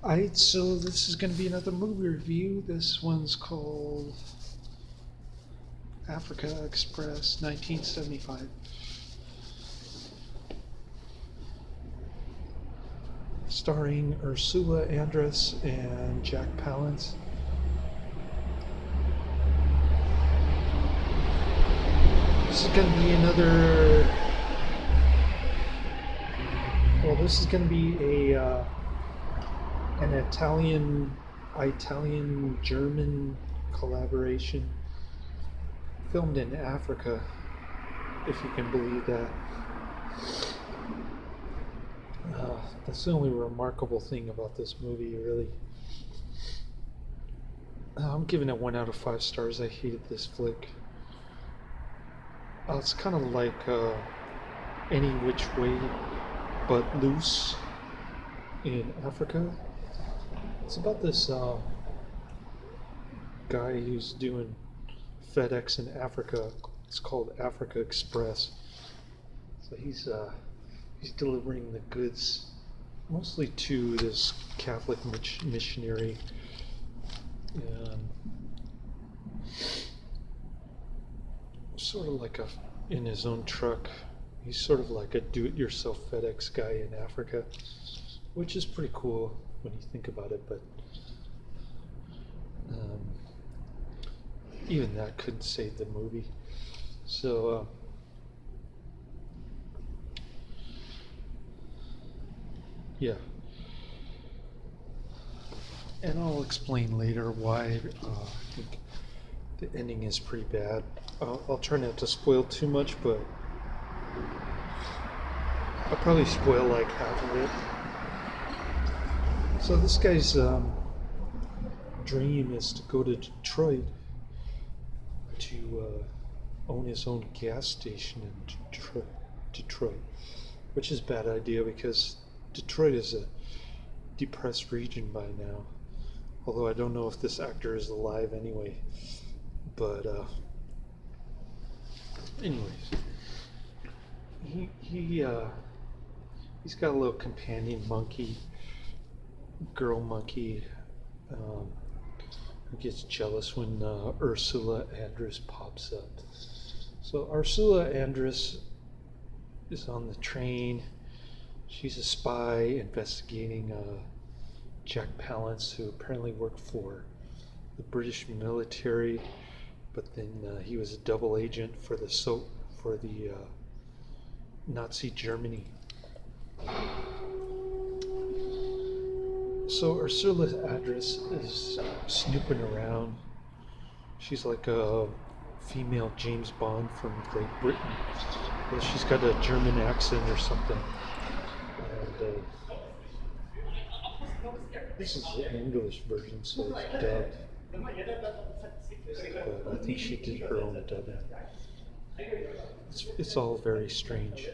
Alright, so this is going to be another movie review. This one's called Africa Express 1975. Starring Ursula, Andress, and Jack Palance. This is going to be another. Well, this is going to be an Italian German collaboration filmed in Africa, if you can believe that. That's the only remarkable thing about this movie, really. I'm giving it 1 out of 5 stars. I hated this flick. It's kind of like Any Which Way But Loose in Africa. It's about this guy who's doing FedEx in Africa. It's called Africa Express. So he's delivering the goods mostly to this Catholic missionary, and sort of like in his own truck. He's sort of like a do-it-yourself FedEx guy in Africa, which is pretty cool when you think about it, but even that couldn't save the movie. So yeah, and I'll explain later why I think the ending is pretty bad. I'll try not to spoil too much, but I'll probably spoil like half of it. So this guy's dream is to go to Detroit to own his own gas station in Detroit, which is a bad idea because Detroit is a depressed region by now. Although I don't know if this actor is alive anyway. But anyways, he's got a little companion monkey, girl monkey, who gets jealous when Ursula Andress pops up. So Ursula Andress is on the train. She's a spy investigating Jack Palance, who apparently worked for the British military, but then he was a double agent for the Nazi Germany. So Ursula Andress is snooping around. She's like a female James Bond from Great Britain. Well, she's got a German accent or something. And this is the English version, so it's dubbed. But I think she did her own dubbing. It's all very strange.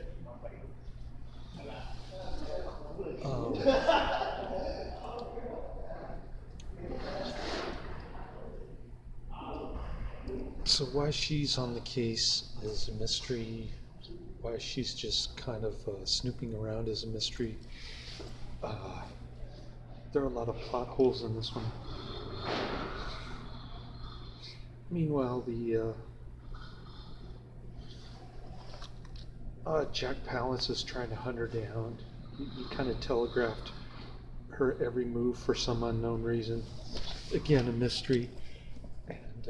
So why she's on the case is a mystery. Why she's just kind of snooping around is a mystery. There are a lot of plot holes in this one. Meanwhile, the Jack Palance is trying to hunt her down. He kind of telegraphed her every move for some unknown reason. Again, a mystery. And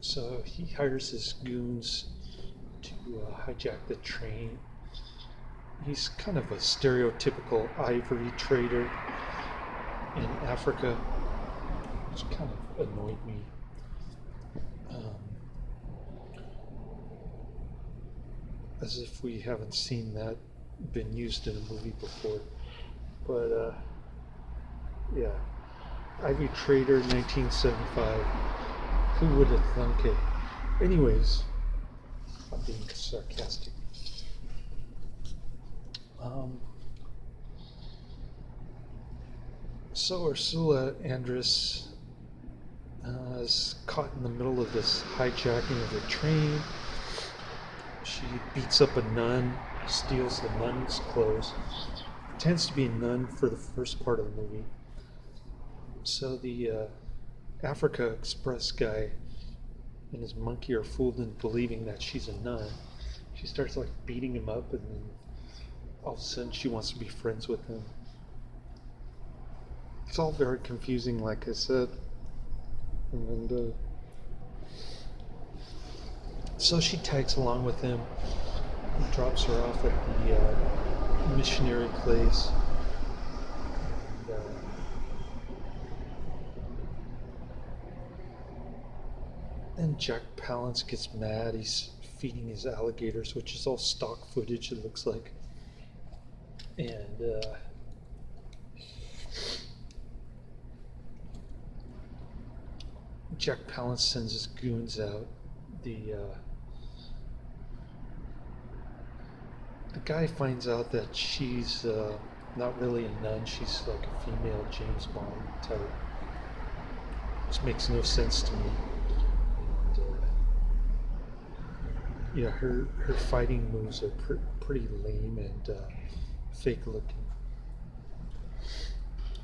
so he hires his goons to hijack the train. He's kind of a stereotypical ivory trader in Africa, which kind of annoyed me. As if we haven't seen that been used in a movie before. But yeah, Ivory Trader 1975. Who would have thunk it? Anyways, I'm being sarcastic. So Ursula Andress is caught in the middle of this hijacking of the train. She beats up a nun, steals the nun's clothes. Pretends to be a nun for the first part of the movie. So the Africa Express guy and his monkey are fooled into believing that she's a nun. She starts like beating him up, and then all of a sudden she wants to be friends with him. It's all very confusing, like I said. And so she tags along with him. He drops her off at the missionary place. And Jack Palance gets mad. He's feeding his alligators, which is all stock footage, it looks like. And Jack Palance sends his goons out. The guy finds out that she's not really a nun. She's like a female James Bond type. Which makes no sense to me. Yeah, her fighting moves are pretty lame and fake looking.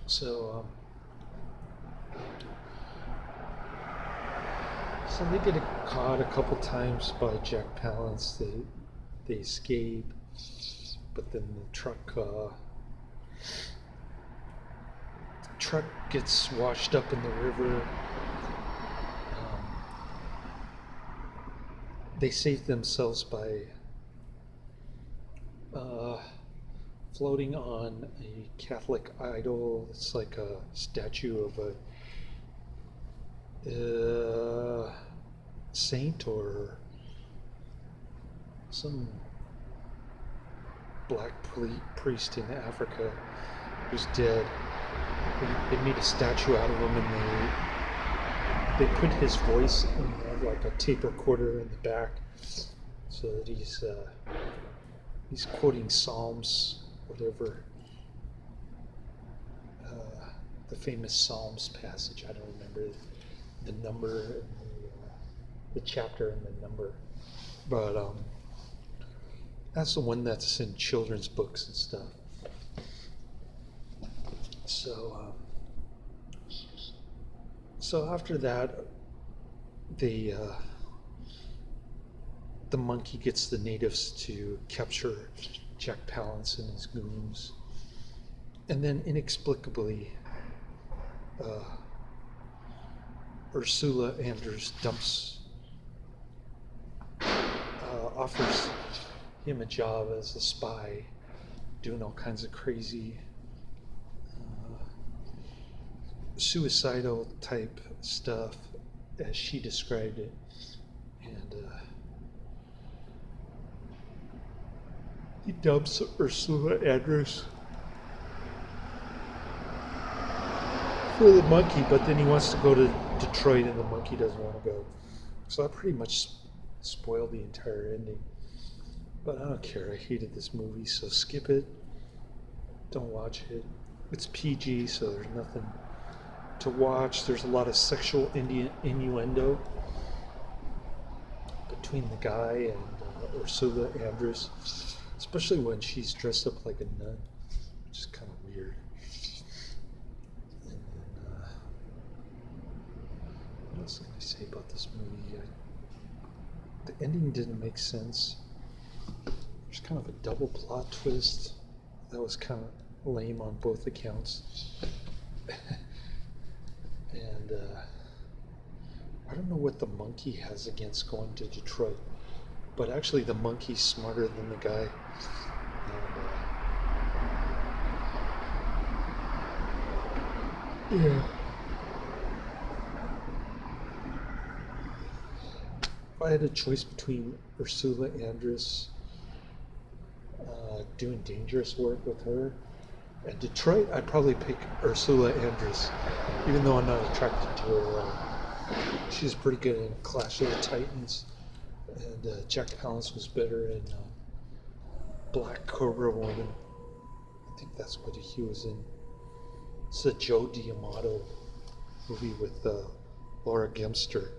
So they get caught a couple times by Jack Palance. They escape, but then the truck gets washed up in the river. They save themselves by floating on a Catholic idol. It's like a statue of a saint or some black priest in Africa who's dead. They made a statue out of him, and they put his voice in like a tape recorder in the back, so that he's quoting Psalms, whatever, the famous Psalms passage. I don't remember the number, and the chapter and the number, but that's the one that's in children's books and stuff. So after that, the monkey gets the natives to capture Jack Palance and his goons, and then inexplicably, Ursula Andress offers him a job as a spy, doing all kinds of crazy suicidal type stuff, as she described it. And he dumps Ursula Andress for the monkey, but then he wants to go to Detroit and the monkey doesn't want to go. So that pretty much spoiled the entire ending. But I don't care, I hated this movie, so skip it. Don't watch it. It's PG, so there's nothing to watch. There's a lot of sexual innuendo between the guy and Ursula Andress, especially when she's dressed up like a nun, which is kind of weird. And then, what else can I say about this movie? The ending didn't make sense. There's kind of a double plot twist that was kind of lame on both accounts. And I don't know what the monkey has against going to Detroit, but actually the monkey's smarter than the guy. And, yeah. If I had a choice between Ursula Andress doing dangerous work with her and Detroit, I'd probably pick Ursula Andress, even though I'm not attracted to her. She's pretty good in Clash of the Titans, and Jack Palance was better in Black Cobra Woman. I think that's what he was in. It's a Joe D'Amato movie with Laura Gemster.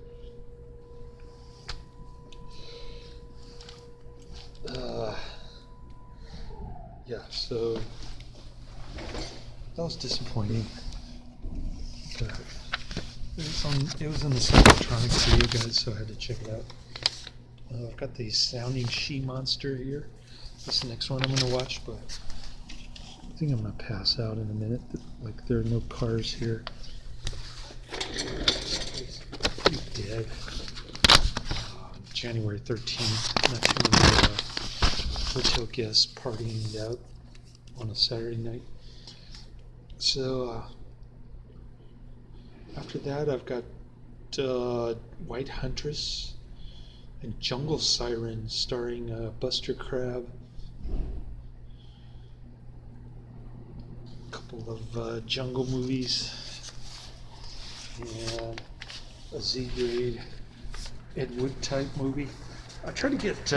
Yeah, so that was disappointing. that? It was on this electronics video, guys, so I had to check it out. I've got the sounding she-monster here. This next one I'm going to watch, but I think I'm going to pass out in a minute. Like, there are no cars here. It's pretty dead. January 13th. Not too many hotel guests partying out on a Saturday night. So, after that, I've got White Huntress and Jungle Siren starring Buster Crabbe. A couple of jungle movies. And a Z-grade Ed Wood type movie. I tried to get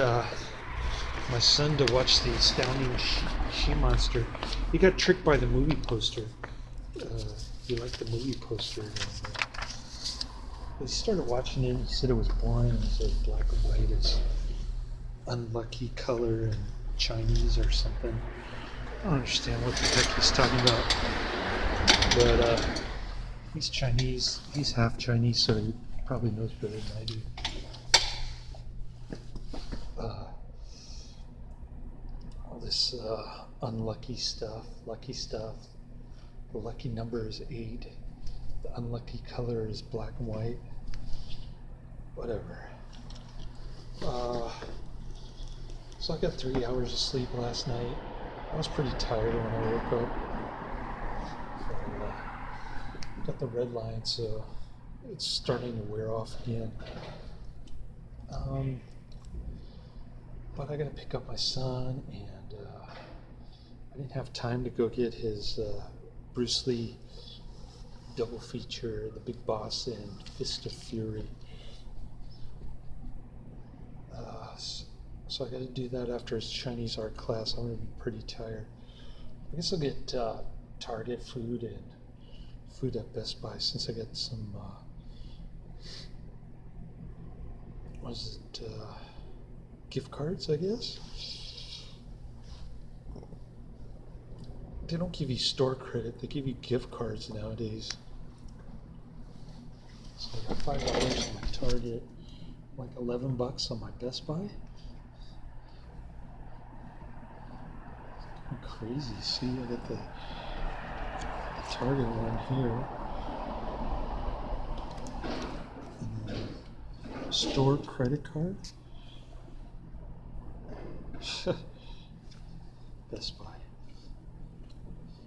my son to watch the Astounding She-Monster. He got tricked by the movie poster. He liked the movie poster. And, he started watching it. He said it was boring. He said black and white is unlucky color and Chinese or something. I don't understand what the heck he's talking about. But he's Chinese. He's half Chinese, so he probably knows better than I do. All this unlucky stuff, lucky stuff. The lucky number is 8. The unlucky color is black and white. Whatever. So I got 3 hours of sleep last night. I was pretty tired when I woke up. Got the red line, so it's starting to wear off again. But I gotta pick up my son, and I didn't have time to go get his Bruce Lee double feature, The Big Boss and Fist of Fury. So I gotta do that after his Chinese art class. I'm gonna be pretty tired. I guess I'll get Target food and food at Best Buy since I got some gift cards, I guess. They don't give you store credit, they give you gift cards nowadays. So I got $5 on my Target, like $11 on my Best Buy. It's crazy. See, I got the Target one here. And then store credit card. Best Buy.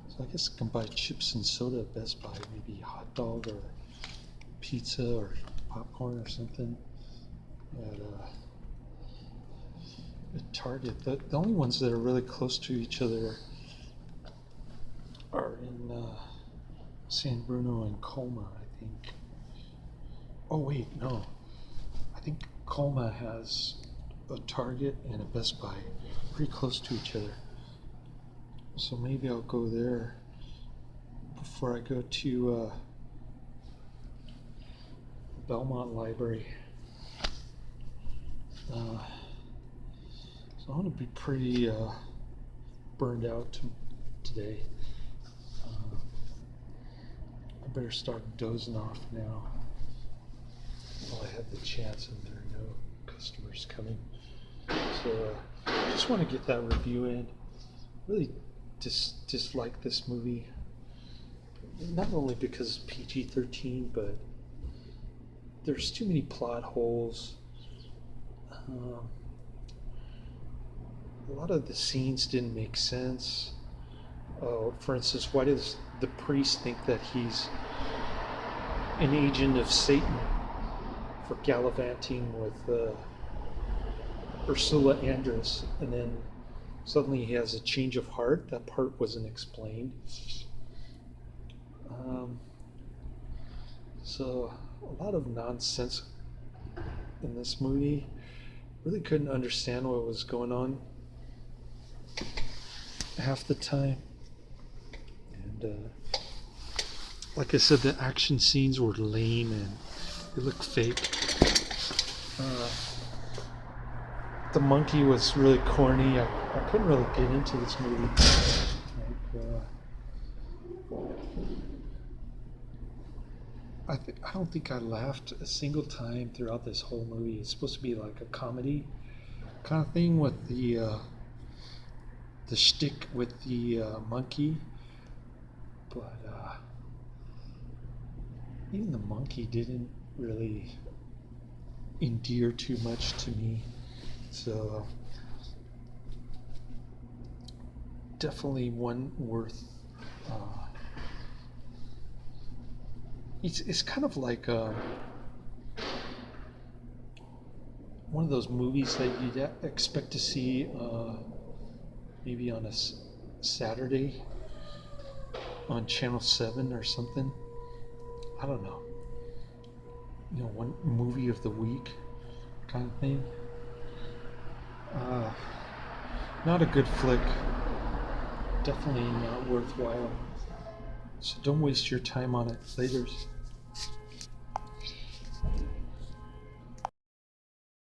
So I guess I can buy chips and soda at Best Buy, maybe a hot dog or pizza or popcorn or something at Target. The only ones that are really close to each other are in San Bruno and Colma, I think. Oh wait, no. I think Colma has a Target and a Best Buy pretty close to each other. So maybe I'll go there before I go to Belmont Library. So I'm going to be pretty burned out today. I better start dozing off now while I have the chance and there are no customers coming. So I just want to get that review in. Really dislike this movie. Not only because it's PG-13, but there's too many plot holes. A lot of the scenes didn't make sense. For instance, why does the priest think that he's an agent of Satan for gallivanting with Ursula Andress, and then suddenly he has a change of heart? That part wasn't explained. So a lot of nonsense in this movie. Really couldn't understand what was going on half the time. And like I said, the action scenes were lame and they looked fake. The monkey was really corny. I couldn't really get into this movie. I don't think I laughed a single time throughout this whole movie. It's supposed to be like a comedy kind of thing with the shtick with the monkey, but even the monkey didn't really endear too much to me. So definitely one worth. Uh, it's kind of like one of those movies that you'd expect to see maybe on a Saturday on Channel 7 or something. I don't know. One movie of the week kind of thing. Uh, Not a good flick. Definitely not worthwhile. So don't waste your time on it. Laters.